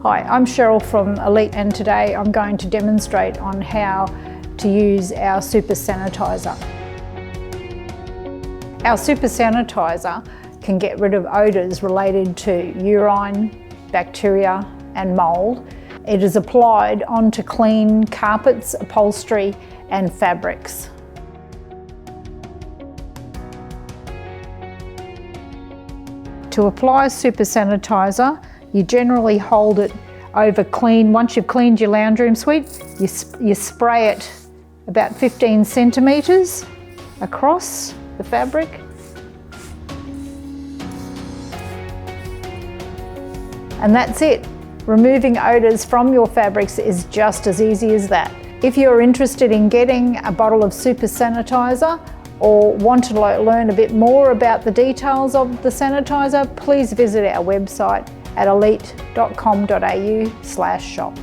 Hi, I'm Cheryl from Elite, and today I'm going to demonstrate on how to use our Super Sanitizer. Our Super Sanitizer can get rid of odours related to urine, bacteria and mould. It is applied onto clean carpets, upholstery and fabrics. To apply Super Sanitizer, you generally hold it over clean. Once you've cleaned your lounge room suite, you spray it about 15 centimetres across the fabric. And that's it. Removing odours from your fabrics is just as easy as that. If you're interested in getting a bottle of Super Sanitizer or want to learn a bit more about the details of the sanitizer, please visit our website at elite.com.au/shop.